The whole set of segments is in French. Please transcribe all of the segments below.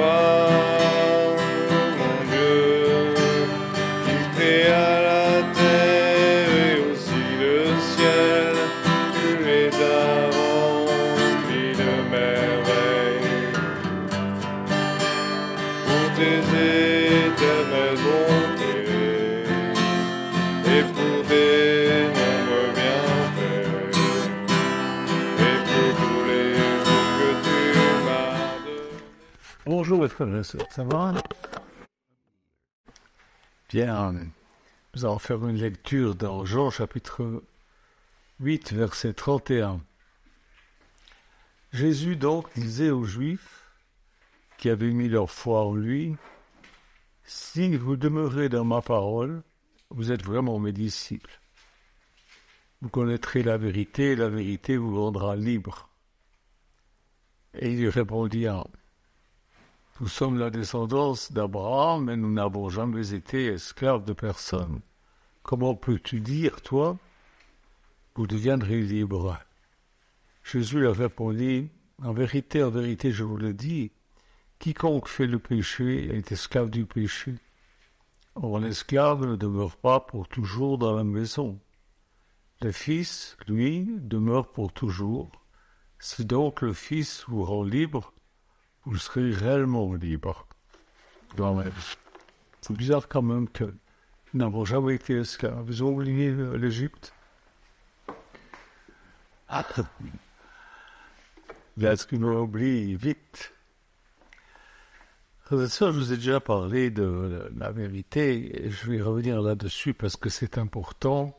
toi, mon Dieu, qui créa la terre et aussi le ciel, tu les as remplis de merveilles. Pour tes éternelles bontés et pour tes nombreux bienfaits et pour tous les jours que tu m'as donnés. Bonjour mes frères et sœurs, ça va? Bien, nous allons faire une lecture dans Jean chapitre 8, verset 31. Jésus donc disait aux Juifs qui avaient mis leur foi en lui, « Si vous demeurez dans ma parole, vous êtes vraiment mes disciples. Vous connaîtrez la vérité et la vérité vous rendra libre. » Et il répondit, « Nous sommes la descendance d'Abraham, mais nous n'avons jamais été esclaves de personne. Comment peux-tu dire, toi, vous deviendrez libres ?» Jésus leur répondit, « en vérité, je vous le dis, quiconque fait le péché est esclave du péché. Or, l'esclave ne demeure pas pour toujours dans la maison. Le Fils, lui, demeure pour toujours. Si donc le Fils vous rend libre, vous serez réellement libre. » C'est bizarre quand même que nous n'avons jamais été esclaves. Vous avez oublié l'Égypte? Est-ce qu'on oublie vite? Ça, je vous ai déjà parlé de la vérité, et je vais revenir là-dessus parce que c'est important.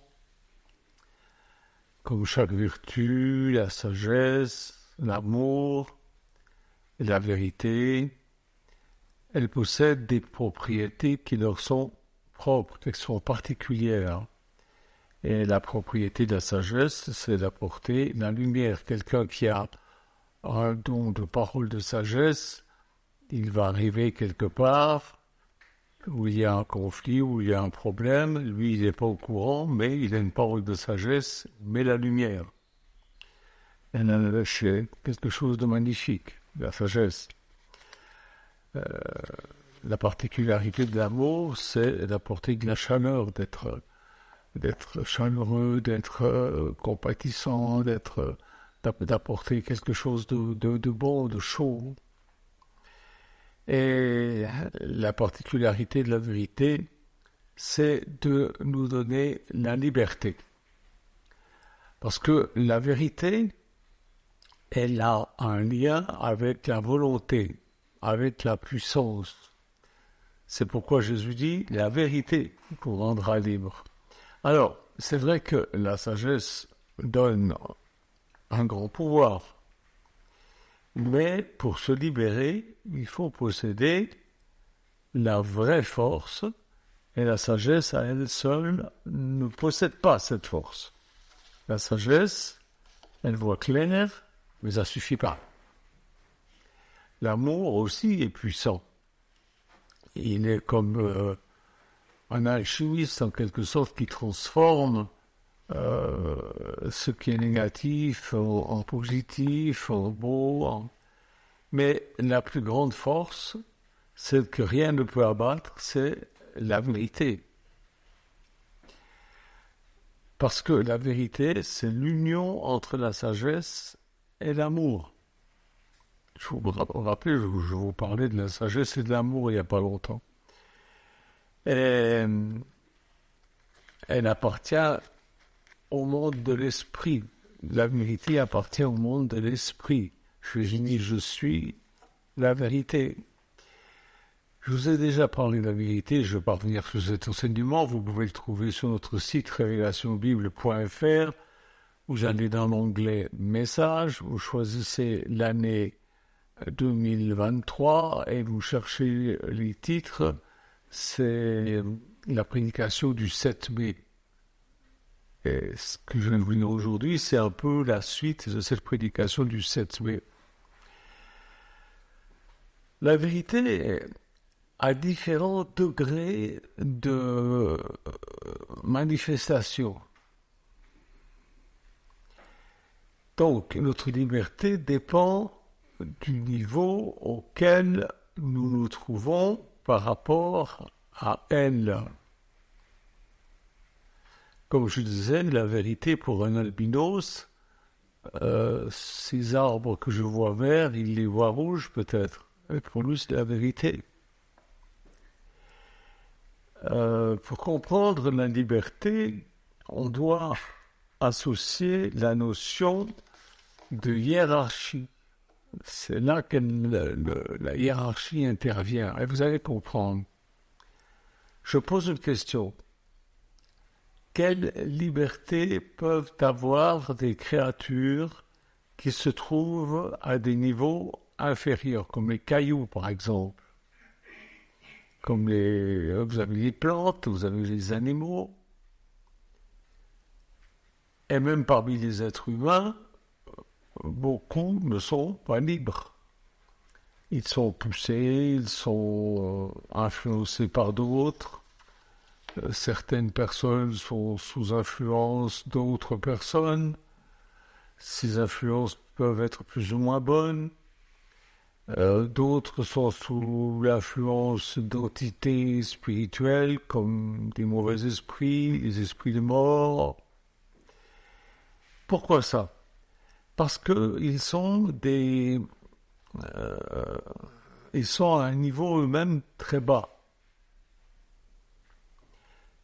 Comme chaque vertu, la sagesse, l'amour et la vérité, elles possèdent des propriétés qui leur sont propres, qui sont particulières. Et la propriété de la sagesse, c'est d'apporter la lumière. Quelqu'un qui a un don de parole de sagesse, il va arriver quelque part où il y a un conflit, où il y a un problème. Lui, il n'est pas au courant, mais il a une parole de sagesse, mais la lumière. C'est quelque chose de magnifique, la sagesse. La particularité de l'amour, c'est d'apporter de la chaleur, d'être chaleureux, d'être compatissant, d'apporter quelque chose de bon, de chaud. Et la particularité de la vérité, c'est de nous donner la liberté. Parce que la vérité, elle a un lien avec la volonté, avec la puissance. C'est pourquoi Jésus dit, la vérité vous rendra libre. Alors, c'est vrai que la sagesse donne un grand pouvoir. Mais pour se libérer, il faut posséder la vraie force, et la sagesse à elle seule ne possède pas cette force. La sagesse, elle voit clair, mais ça ne suffit pas. L'amour aussi est puissant. Il est comme un alchimiste en quelque sorte qui transforme ce qui est négatif en positif, en beau. Mais la plus grande force, celle que rien ne peut abattre, c'est la vérité. Parce que la vérité, c'est l'union entre la sagesse et l'amour. Je vous rappelle, je vous parlais de la sagesse et de l'amour il n'y a pas longtemps. Et elle appartient au monde de l'esprit. La vérité appartient au monde de l'esprit. Je suis la vérité. Je vous ai déjà parlé de la vérité, je ne vais pas revenir sur cet enseignement, vous pouvez le trouver sur notre site révélationbible.fr. Vous allez dans l'onglet Messages, vous choisissez l'année 2023 et vous cherchez les titres, c'est la prédication du 7 mai. Et ce que je viens de vous dire aujourd'hui, c'est un peu la suite de cette prédication du 7 mai. La vérité a différents degrés de manifestation. Donc, notre liberté dépend du niveau auquel nous nous trouvons par rapport à elle. Comme je disais, la vérité pour un albinos, ces arbres que je vois verts, il les voit rouges peut-être. Et pour lui, c'est la vérité. Pour comprendre la liberté, on doit associer la notion de hiérarchie. C'est là que la hiérarchie intervient. Et vous allez comprendre. Je pose une question. Quelle liberté peuvent avoir des créatures qui se trouvent à des niveaux inférieurs, comme les cailloux par exemple, comme vous avez les plantes, vous avez les animaux, et même parmi les êtres humains, beaucoup ne sont pas libres. Ils sont poussés, ils sont influencés par d'autres. Certaines personnes sont sous influence d'autres personnes. Ces influences peuvent être plus ou moins bonnes. D'autres sont sous l'influence d'entités spirituelles comme des mauvais esprits, les esprits de mort. Pourquoi ça? Parce qu'ils sont ils sont à un niveau eux-mêmes très bas.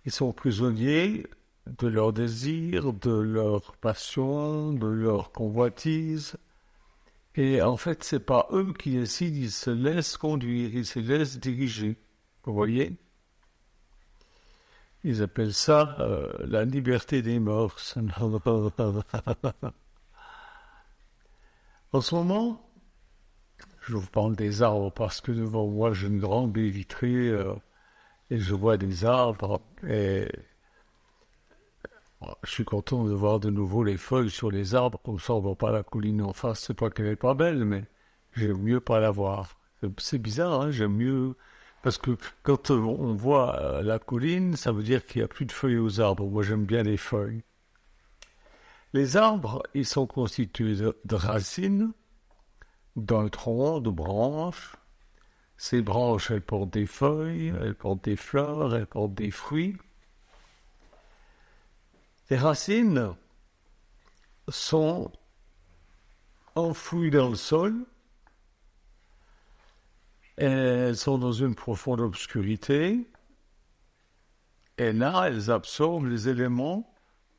Ils sont prisonniers de leurs désirs, de leurs passions, de leurs convoitises. Et en fait, c'est pas eux qui décident, ils se laissent conduire, ils se laissent diriger. Vous voyez? Ils appellent ça la liberté des mœurs. En ce moment, je vous parle des arbres parce que devant moi, j'ai une grande baie vitrée et je vois des arbres et je suis content de voir de nouveau les feuilles sur les arbres, comme ça on ne voit pas la colline en face. C'est pas qu'elle n'est pas belle, mais j'aime mieux pas la voir. C'est bizarre, hein, j'aime mieux... Parce que quand on voit la colline, ça veut dire qu'il n'y a plus de feuilles aux arbres. Moi, j'aime bien les feuilles. Les arbres, ils sont constitués de racines, d'un tronc, de branches. Ces branches, elles portent des feuilles, elles portent des fleurs, elles portent des fruits. Les racines sont enfouies dans le sol. Elles sont dans une profonde obscurité. Et là, elles absorbent les éléments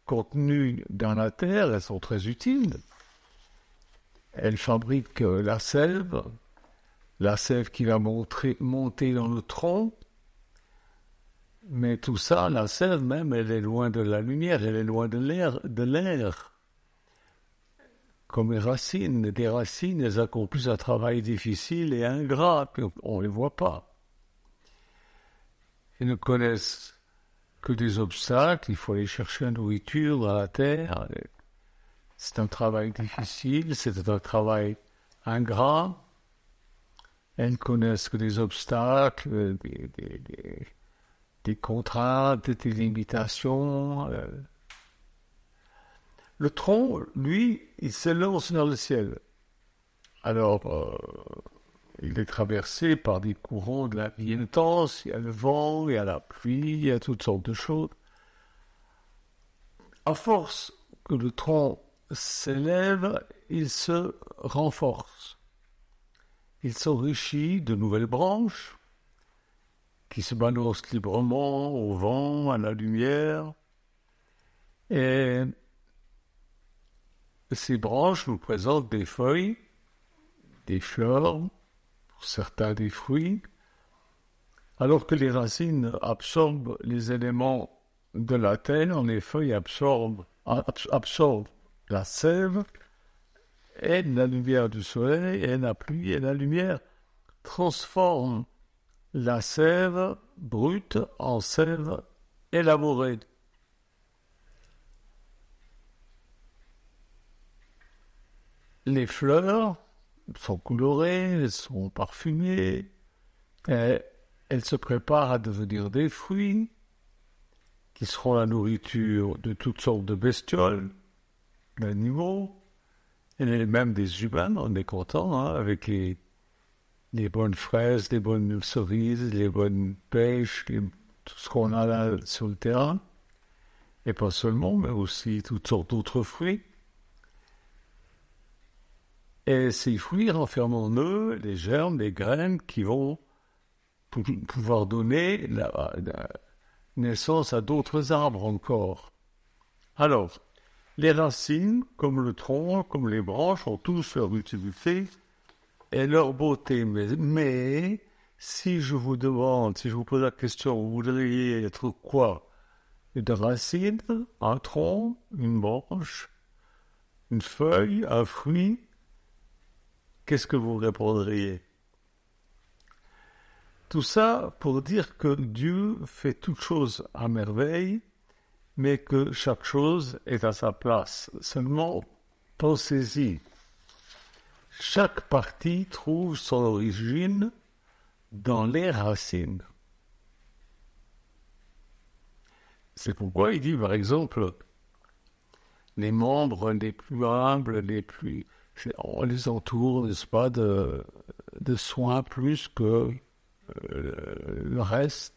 contenus dans la terre. Elles sont très utiles. Elles fabriquent la sève qui va monter dans le tronc. Mais tout ça, la sève même, elle est loin de la lumière, elle est loin de l'air. Comme les racines, des racines, elles accomplissent un travail difficile et ingrat, on ne les voit pas. Ils ne connaissent que des obstacles, il faut aller chercher la nourriture dans la terre. C'est un travail difficile, c'est un travail ingrat. Elles ne connaissent que des obstacles, des contraintes, des limitations. Le tronc, lui, il s'élance vers le ciel. Alors, il est traversé par des courants de la vie intense, il y a le vent, il y a la pluie, il y a toutes sortes de choses. À force que le tronc s'élève, il se renforce. Il s'enrichit de nouvelles branches qui se balancent librement au vent, à la lumière. Et ces branches nous présentent des feuilles, des fleurs, pour certains des fruits, alors que les racines absorbent les éléments de la terre, les feuilles absorbent la sève et la lumière du soleil, et la pluie et la lumière transforment la sève brute en sève élaborée. Les fleurs sont colorées, elles sont parfumées, et elles se préparent à devenir des fruits qui seront la nourriture de toutes sortes de bestioles, d'animaux, et même des humains. On est content avec les les bonnes fraises, les bonnes cerises, les bonnes pêches, tout ce qu'on a là sur le terrain. Et pas seulement, mais aussi toutes sortes d'autres fruits. Et ces fruits renferment en eux les germes, les graines qui vont pouvoir donner la naissance à d'autres arbres encore. Alors, les racines, comme le tronc, comme les branches, ont tous leur utilité et leur beauté. Mais si je vous demande, si je vous pose la question, vous voudriez être quoi? Une racine, un tronc, une branche, une feuille, un fruit? Qu'est-ce que vous répondriez? Tout ça pour dire que Dieu fait toutes choses à merveille, mais que chaque chose est à sa place. Seulement, pensez-y. Chaque partie trouve son origine dans les racines. C'est pourquoi il dit, par exemple, les membres les plus humbles, on les entoure, n'est-ce pas, de soins plus que le reste.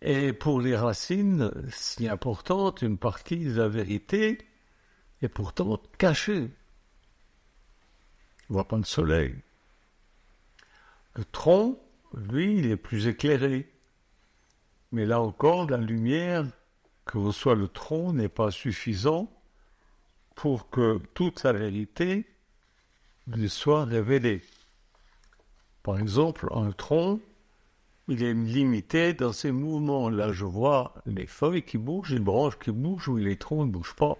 Et pour les racines, si importante, une partie de la vérité est pourtant cachée. On ne voit pas le soleil. Le tronc, lui, il est plus éclairé. Mais là encore, la lumière que reçoit le tronc n'est pas suffisante pour que toute la vérité lui soit révélée. Par exemple, un tronc, il est limité dans ses mouvements. Là, je vois les feuilles qui bougent, les branches qui bougent, ou les troncs ne bougent pas.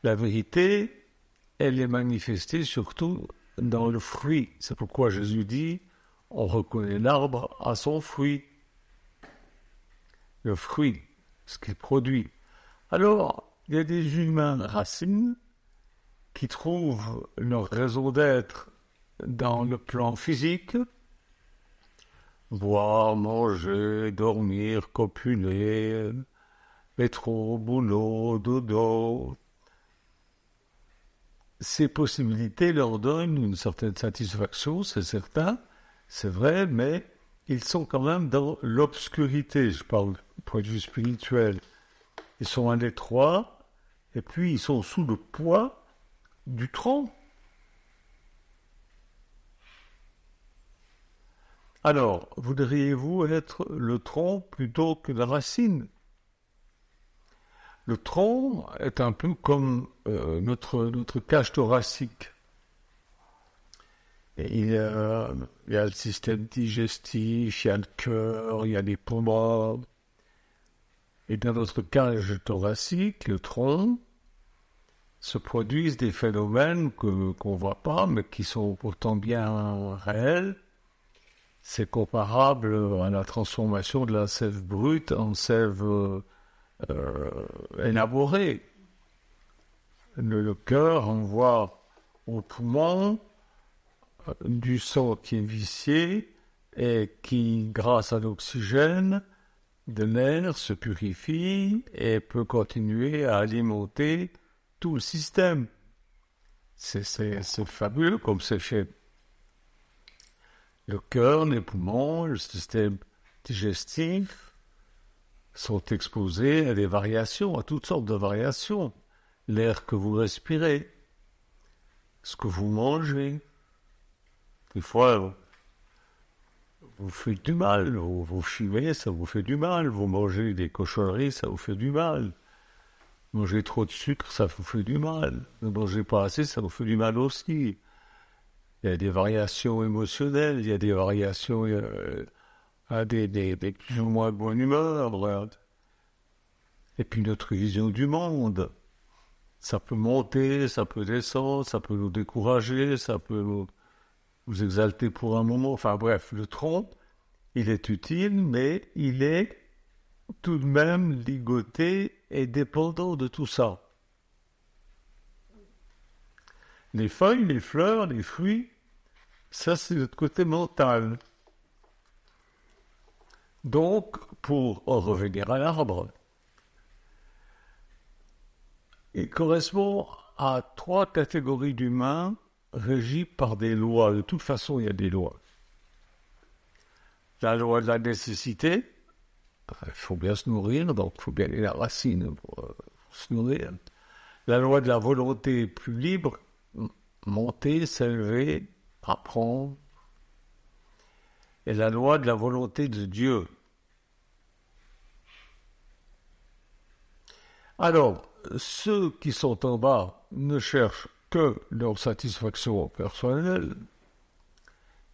La vérité, elle est manifestée surtout dans le fruit. C'est pourquoi Jésus dit, on reconnaît l'arbre à son fruit. Le fruit, ce qu'il produit. Alors, il y a des humains racines qui trouvent leur raison d'être dans le plan physique, boire, manger, dormir, copuler, métro, boulot, dodo. Ces possibilités leur donnent une certaine satisfaction, c'est certain, c'est vrai, mais ils sont quand même dans l'obscurité, je parle du point de vue spirituel. Ils sont à l'étroit, et puis ils sont sous le poids du tronc. Alors, voudriez-vous être le tronc plutôt que la racine? Le tronc est un peu comme notre cage thoracique. Et il y a le système digestif, il y a le cœur, il y a les poumons. Et dans notre cage thoracique, le tronc, se produisent des phénomènes qu'on ne voit pas, mais qui sont pourtant bien réels. C'est comparable à la transformation de la sève brute en sève élaborée. Le cœur envoie au poumon du sang qui est vicié et qui, grâce à l'oxygène de l'air, se purifie et peut continuer à alimenter tout le système. C'est fabuleux comme c'est fait. Le cœur, les poumons, le système digestif sont exposés à des variations, à toutes sortes de variations. L'air que vous respirez, ce que vous mangez. Des fois, vous faites du mal, vous fumez, ça vous fait du mal, vous mangez des cochonneries, ça vous fait du mal. Manger trop de sucre, ça vous fait du mal. Ne mangez pas assez, ça vous fait du mal aussi. Il y a des variations émotionnelles, il y a des variations à des plus ou moins de bonne humeur. Voilà. Et puis notre vision du monde. Ça peut monter, ça peut descendre, ça peut nous décourager, ça peut nous exalter pour un moment. Enfin bref, le tronc, il est utile, mais il est tout de même ligoté et dépendant de tout ça. Les feuilles, les fleurs, les fruits, ça c'est notre côté mental. Donc, pour en revenir à l'arbre, il correspond à 3 catégories d'humains régi par des lois. De toute façon, il y a des lois. La loi de la nécessité, il faut bien se nourrir, donc il faut bien aller la racine pour se nourrir. La loi de la volonté plus libre, monter, s'élever, apprendre. Et la loi de la volonté de Dieu. Alors, ceux qui sont en bas ne cherchent que leur satisfaction personnelle.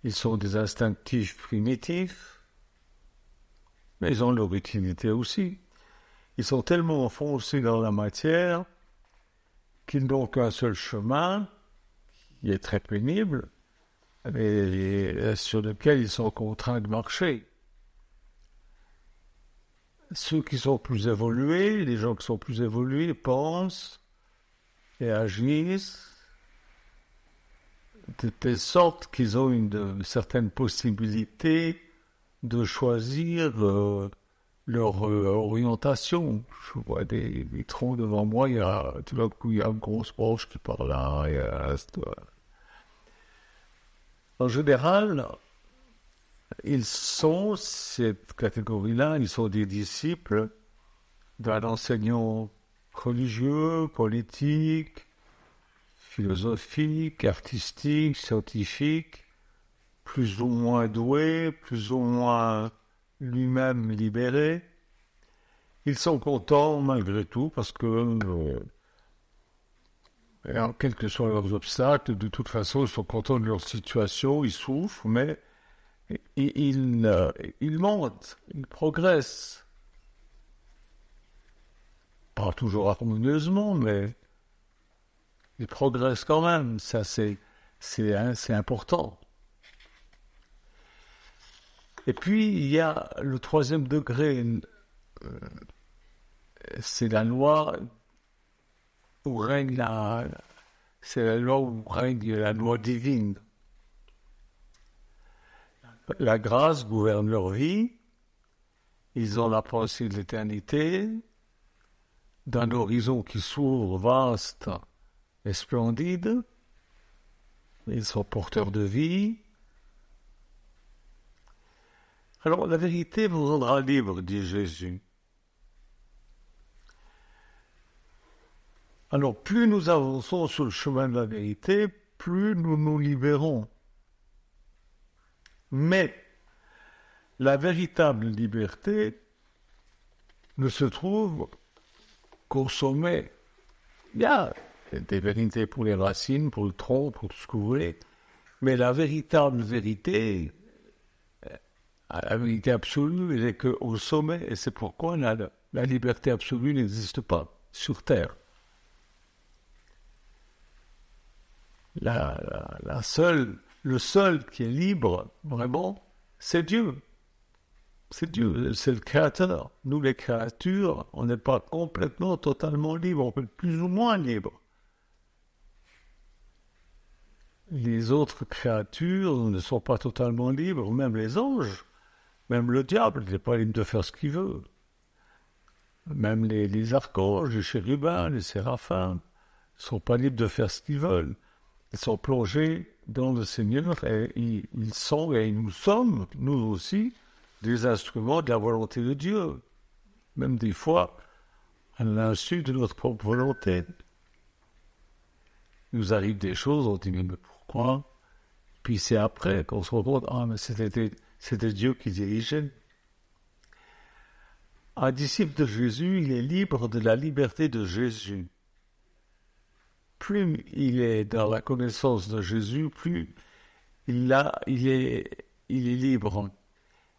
Ils sont des instinctifs primitifs, mais ils ont leur utilité aussi. Ils sont tellement enfoncés dans la matière qu'ils n'ont qu'un seul chemin, qui est très pénible, mais sur lequel ils sont contraints de marcher. Ceux qui sont plus évolués, les gens qui sont plus évolués, pensent et agissent de telle sorte qu'ils ont une certaine possibilité de choisir leur orientation. Je vois des troncs devant moi, tout d'un coup il y a une grosse branche qui part là. En général, cette catégorie-là, ils sont des disciples d'un enseignant religieux, politique, philosophique, artistique, scientifique, plus ou moins doué, plus ou moins lui-même libéré. Ils sont contents malgré tout parce que, quels que soient leurs obstacles, de toute façon, ils sont contents de leur situation, ils souffrent, mais ils montent, ils progressent. Pas toujours harmonieusement, mais ils progressent quand même. Ça, c'est important. Et puis, il y a le troisième degré, c'est la loi où règne la loi divine. La grâce gouverne leur vie. Ils ont la pensée de l'éternité, d'un horizon qui s'ouvre vaste et splendide. Ils sont porteurs de vie. Alors, la vérité vous rendra libre, dit Jésus. Alors, plus nous avançons sur le chemin de la vérité, plus nous nous libérons. Mais la véritable liberté ne se trouve qu'au sommet. Il y a des vérités pour les racines, pour le tronc, pour tout ce que vous voulez. Mais la véritable vérité, la vérité absolue, elle est qu'au sommet. Et c'est pourquoi la liberté absolue n'existe pas sur Terre. Le seul qui est libre, vraiment, c'est Dieu. C'est Dieu, c'est le Créateur. Nous, les créatures, on n'est pas complètement, totalement libres, on peut être plus ou moins libres. Les autres créatures ne sont pas totalement libres, même les anges, même le diable n'est pas libre de faire ce qu'il veut. Même les archanges, les chérubins, les séraphins ne sont pas libres de faire ce qu'ils veulent. Ils sont plongés dans le Seigneur et ils sont, et nous sommes, nous aussi, des instruments de la volonté de Dieu. Même des fois, à l'insu de notre propre volonté. Il nous arrive des choses, on dit, mais pourquoi? Puis c'est après qu'on se rend compte, mais c'était Dieu qui dirigeait. Un disciple de Jésus, il est libre de la liberté de Jésus. Plus il est dans la connaissance de Jésus, plus il est libre.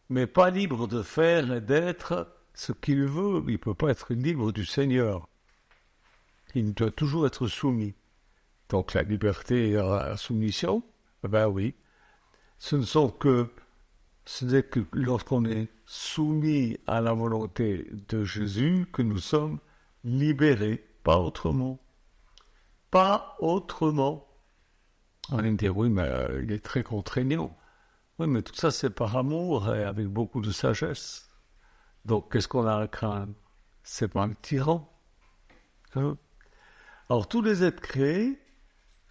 Mais pas libre de faire et d'être ce qu'il veut. Il ne peut pas être libre du Seigneur. Il doit toujours être soumis. Donc la liberté et la soumission, ben oui, ce n'est que lorsqu'on est soumis à la volonté de Jésus que nous sommes libérés, pas autrement. Pas autrement. On va me dire, oui, mais il est très contraignant. Oui, mais tout ça, c'est par amour et avec beaucoup de sagesse. Donc, qu'est-ce qu'on a à craindre? C'est pas un tyran. Alors, tous les êtres créés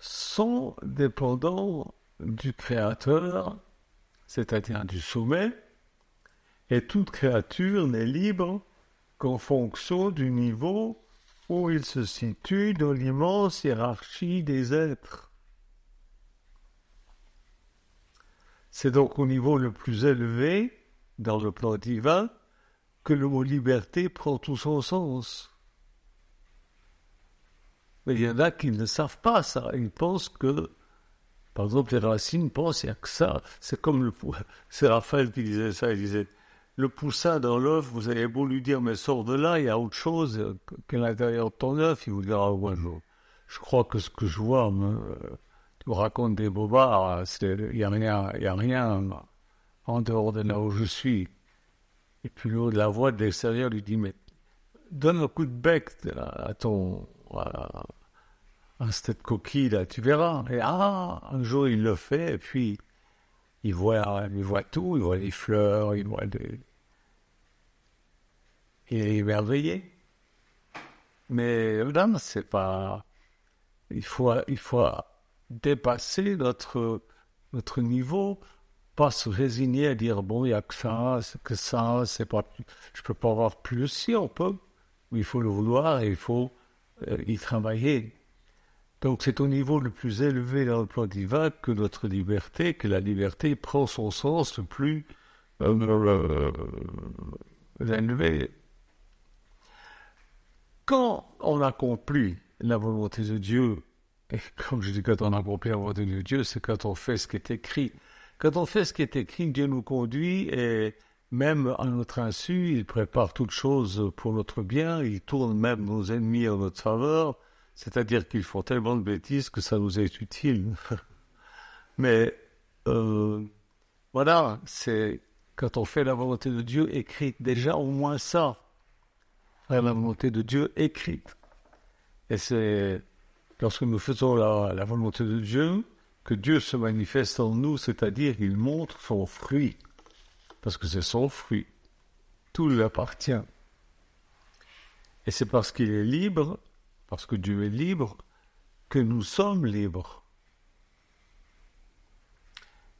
sont dépendants du Créateur, c'est-à-dire du sommet, et toute créature n'est libre qu'en fonction du niveau où il se situe dans l'immense hiérarchie des êtres. C'est donc au niveau le plus élevé, dans le plan divin, que le mot liberté prend tout son sens. Mais il y en a qui ne savent pas ça. Ils pensent que, par exemple, les Racines pensent qu'il n'y a que ça. C'est comme c'est Raphaël qui disait ça. Il disait, le poussin dans l'œuf, vous avez beau lui dire, mais sors de là, il y a autre chose qu'à l'intérieur de ton œuf. Il vous dira, ouais, je crois que ce que je vois, tu me racontes des bobards, il n'y a rien en dehors de là où je suis. Et puis l'autre, la voix de l'extérieur lui dit, mais donne un coup de bec à cette coquille là, tu verras. Et un jour il le fait, et puis il voit tout, il voit les fleurs, il est émerveillé. Mais là, c'est pas. Il faut dépasser notre niveau, pas se résigner à dire bon, il n'y a que ça, c'est pas. Je peux pas avoir plus. Si on peut, il faut le vouloir et il faut y travailler. Donc c'est au niveau le plus élevé dans le plan divin que la liberté prend son sens le plus élevé. Quand on accomplit la volonté de Dieu, et comme je dis quand on accomplit la volonté de Dieu, c'est quand on fait ce qui est écrit. Quand on fait ce qui est écrit, Dieu nous conduit et même à notre insu, il prépare toutes choses pour notre bien, il tourne même nos ennemis en notre faveur, c'est-à-dire qu'ils font tellement de bêtises que ça nous est utile. Mais voilà, c'est quand on fait la volonté de Dieu écrite, déjà au moins ça, faire la volonté de Dieu écrite. Et c'est lorsque nous faisons la volonté de Dieu, que Dieu se manifeste en nous, c'est-à-dire il montre son fruit, parce que c'est son fruit, tout lui appartient. Et c'est parce qu'il est libre, parce que Dieu est libre, que nous sommes libres.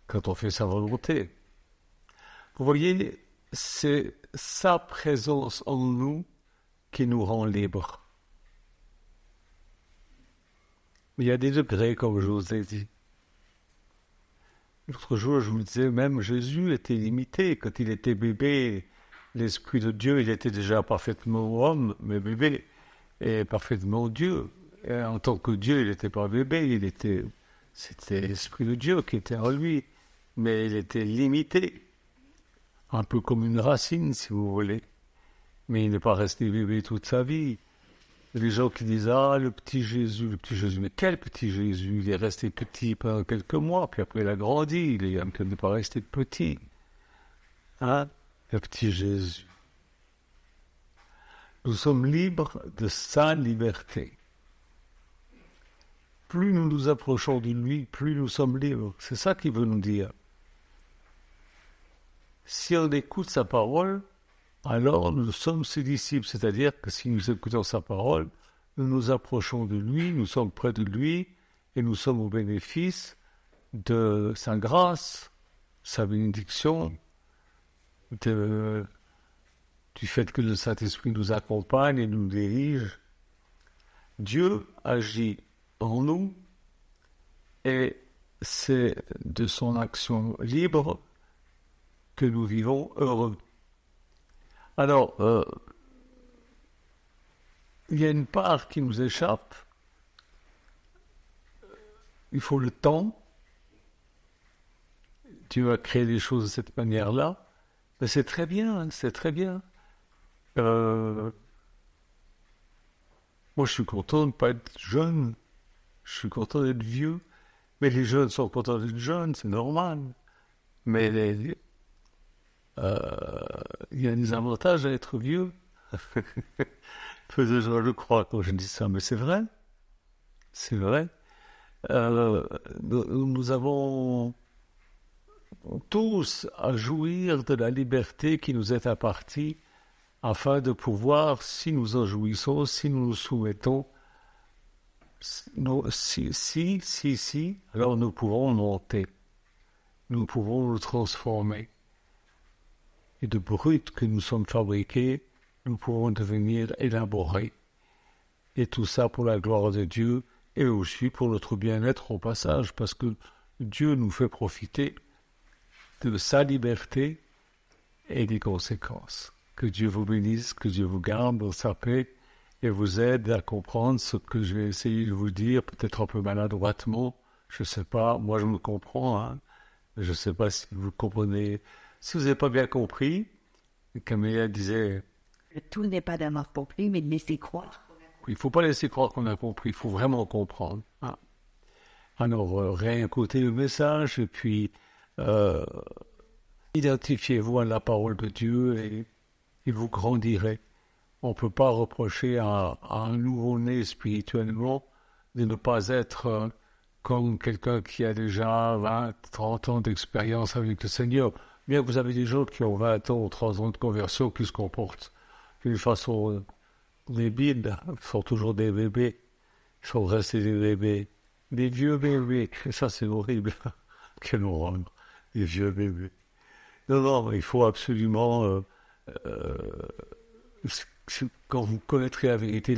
Quand on fait sa volonté. Vous voyez, c'est sa présence en nous qui nous rend libres. Mais il y a des degrés, comme je vous ai dit. L'autre jour, je vous disais, même Jésus était limité. Quand il était bébé, l'Esprit de Dieu, il était déjà parfaitement homme, mais bébé, et parfaitement Dieu. Et en tant que Dieu, il n'était pas bébé, c'était l'Esprit de Dieu qui était en lui, mais il était limité. Un peu comme une racine, si vous voulez. Mais il n'est pas resté bébé toute sa vie. Les gens qui disent « Ah, le petit Jésus », mais quel petit Jésus? Il est resté petit pendant quelques mois, puis après il a grandi, il n'est pas resté petit. Hein? Le petit Jésus. Nous sommes libres de sa liberté. Plus nous nous approchons de lui, plus nous sommes libres. C'est ça qu'il veut nous dire. Si on écoute sa parole, alors nous sommes ses disciples, c'est-à-dire que si nous écoutons sa parole, nous nous approchons de lui, nous sommes près de lui, et nous sommes au bénéfice de sa grâce, sa bénédiction, du fait que le Saint-Esprit nous accompagne et nous dirige. Dieu agit en nous, et c'est de son action libre que nous vivons heureux. Alors, il y a une part qui nous échappe. Il faut le temps. Dieu a créé les choses de cette manière-là. Mais c'est très bien, c'est très bien. Moi, je suis content de ne pas être jeune. Je suis content d'être vieux. Mais les jeunes sont contents d'être jeunes, c'est normal. Mais il y a des avantages à être vieux. Peu de gens le croient quand je dis ça, mais c'est vrai. C'est vrai. Nous avons tous à jouir de la liberté qui nous est impartie afin de pouvoir, si nous en jouissons, si nous nous soumettons, Si, alors nous pouvons monter. Nous pouvons nous transformer. Et de brut que nous sommes fabriqués, nous pouvons devenir élaborés. Et tout ça pour la gloire de Dieu et aussi pour notre bien-être au passage, parce que Dieu nous fait profiter de sa liberté et des conséquences. Que Dieu vous bénisse, que Dieu vous garde dans sa paix et vous aide à comprendre ce que je vais essayer de vous dire, peut-être un peu maladroitement, je ne sais pas, moi je me comprends, hein. Je ne sais pas si vous comprenez. Si vous n'avez pas bien compris, Camélia disait... Tout n'est pas d'avoir compris, mais de laisser croire. Il ne faut pas laisser croire qu'on a compris, il faut vraiment comprendre. Hein. Alors, réécoutez le message et puis identifiez-vous à la parole de Dieu et vous grandirez. On ne peut pas reprocher à un nouveau-né spirituellement de ne pas être comme quelqu'un qui a déjà 20, 30 ans d'expérience avec le Seigneur. Bien que vous avez des gens qui ont 20 ans ou 30 ans de conversion qui se comportent d'une façon débile, ils sont toujours des bébés, ils sont restés des bébés, des vieux bébés, et ça c'est horrible, quelle horreur, des vieux bébés. Non, il faut absolument, quand vous connaîtrez la vérité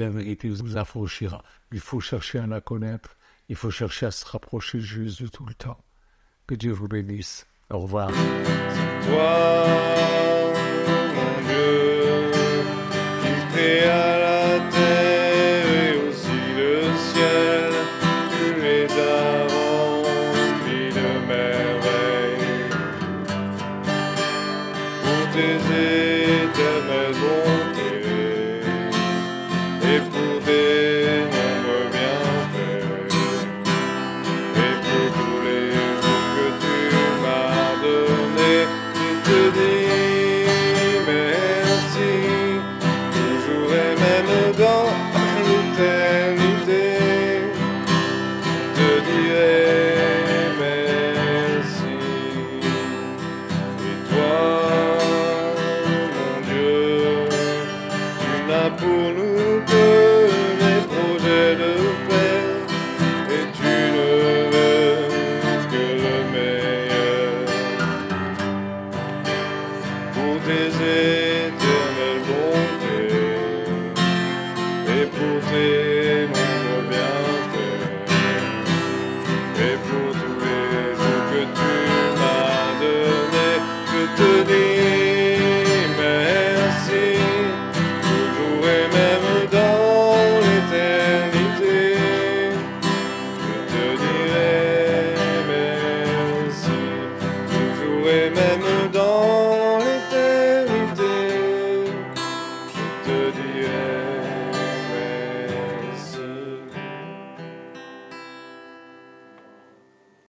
vous affranchira. Il faut chercher à la connaître, il faut chercher à se rapprocher de Jésus tout le temps. Que Dieu vous bénisse. Au revoir. Toi, mon Dieu, qui créa la terre et aussi le ciel, tu les as remplis de merveilles. Pour tes éternelles bontés et pour tes nombreux bienfaits et pour tous les jours que tu m'as donnés, je te dis merci, toujours et même dans l'éternité, je te dirai merci. Et toi, mon Dieu, tu n'as pour nous que les projets de paix, et tu ne veux que le meilleur. Pour tes éternelles bontés et pour tes nombreux bienfaits et pour tous les jours que tu m'as donnés, je te dis merci, toujours et même dans l'éternité, je te dirai merci, toujours et même dans l'éternité, je te dirai